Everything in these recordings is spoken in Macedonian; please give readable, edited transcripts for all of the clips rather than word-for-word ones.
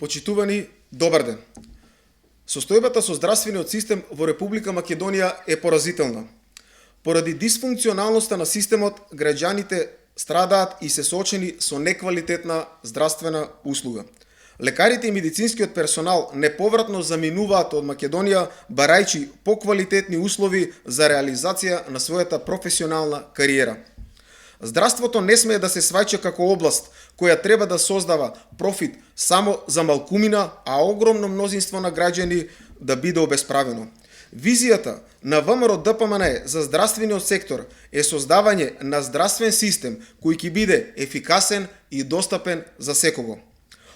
Почитувани, добар ден. Состојбата со здравствениот систем во Република Македонија е поразителна. Поради дисфункционалноста на системот, граѓаните страдаат и се соочени со неквалитетна здравствена услуга. Лекарите и медицинскиот персонал неповратно заминуваат од Македонија барајќи поквалитетни услови за реализација на својата професионална кариера. Здравството не смее да се сваќа како област која треба да создава профит само за малкумина, а огромно мнозинство на граѓани да биде обесправено. Визијата на ВМРО-ДПМНЕ за здравствениот сектор е создавање на здравствен систем кој ќе биде ефикасен и достапен за секого.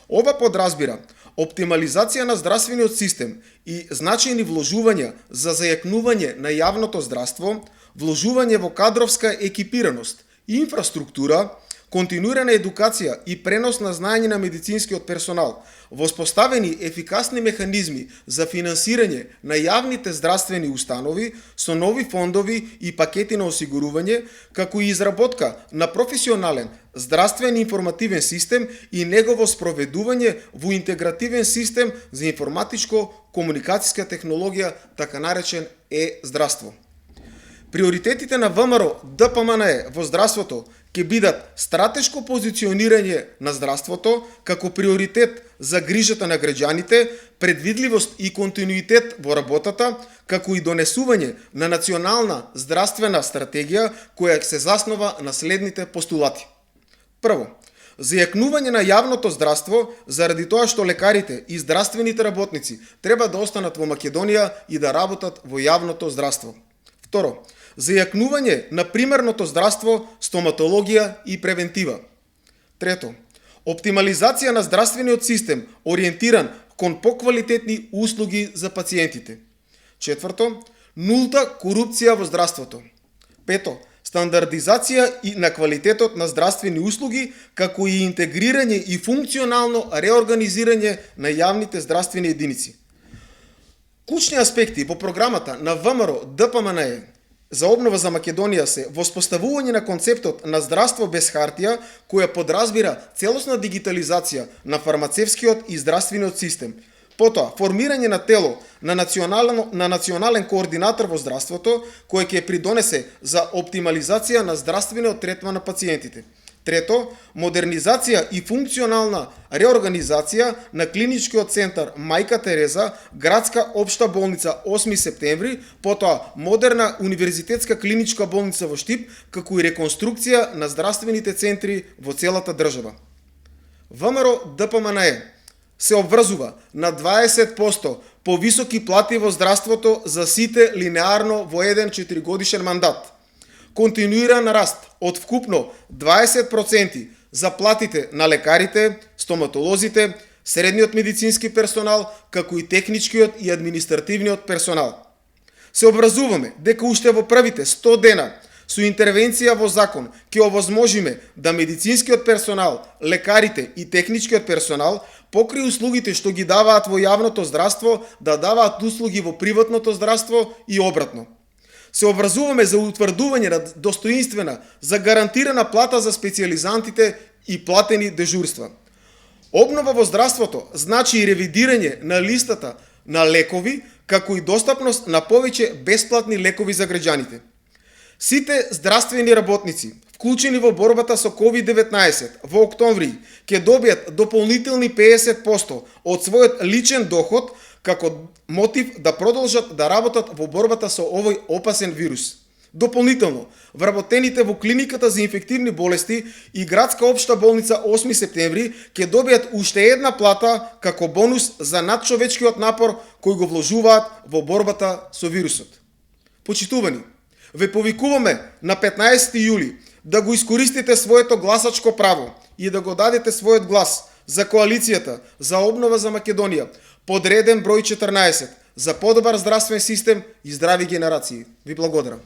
Ова подразбира оптимализација на здравствениот систем и значајни вложувања за зајакнување на јавното здравство, вложување во кадровска екипираност, инфраструктура, континуирана едукација и пренос на знаење на медицинскиот персонал, воспоставени ефикасни механизми за финансирање на јавните здравствени установи со нови фондови и пакети на осигурување, како и изработка на професионален здравствен информативен систем и негово спроведување во интегративен систем за информатичко-комуникацијска технологија, така наречен е-здравство. Приоритетите на ВМРО-ДПМНЕ во здравството ќе бидат стратешко позиционирање на здравството како приоритет за грижата на граѓаните, предвидливост и континуитет во работата, како и донесување на национална здравствена стратегија која се заснова на следните постулати. Прво, зајакнување на јавното здравство заради тоа што лекарите и здравствените работници треба да останат во Македонија и да работат во јавното здравство. Второ, зајакнување на примерното здравство, стоматологија и превентива. Трето, оптимализација на здравствениот систем ориентиран кон поквалитетни услуги за пациентите. Четврто, нулта корупција во здравството. Пето, стандардизација и на квалитетот на здравствени услуги, како и интегрирање и функционално реорганизирање на јавните здравствени единици. Клучни аспекти во програмата на ВМРО-ДПМНЕ за обнова за Македонија се воспоставување на концептот на здравство без хартија, која подразбира целосна дигитализација на фармацевскиот и здравствениот систем. Потоа, формирање на тело на национален координатор во здравството, кој ќе придонесе за оптимализација на здравствениот третман на пациентите. Трето, модернизација и функционална реорганизација на клиничкиот центар Мајка Тереза, градска општа болница 8 септември, потоа модерна универзитетска клиничка болница во Штип, како и реконструкција на здравствените центри во целата држава. ВМРО-ДПМНЕ се обврзува на 20% повисоки плати во здравството за сите линеарно во еден 4-годишен мандат. Континуиран раст од вкупно 20% за платите на лекарите, стоматолозите, средниот медицински персонал, како и техничкиот и административниот персонал. Се образуваме дека уште во првите 100 дена со интервенција во закон ќе овозможиме да медицинскиот персонал, лекарите и техничкиот персонал покри услугите што ги даваат во јавното здравство да даваат услуги во приватното здравство и обратно. Се образуваме за утврдување на достоинствена, за гарантирана плата за специјализантите и платени дежурства. Обнова во здравството значи и ревидирање на листата на лекови, како и достапност на повеќе бесплатни лекови за граѓаните. Сите здравствени работници, вклучени во борбата со COVID-19 во октомври, ќе добијат дополнителни 50% од својот личен доход како мотив да продолжат да работат во борбата со овој опасен вирус. Дополнително, вработените во клиниката за инфективни болести и градска општа болница 8 септември ќе добијат уште една плата како бонус за надчовечкиот напор кој го вложуваат во борбата со вирусот. Почитувани, ве повикуваме на 15 јули да го искористите своето гласачко право и да го дадете својот глас за коалицијата за обнова за Македонија под реден број 14 за подобар здравствен систем и здрави генерации. Ви благодарам.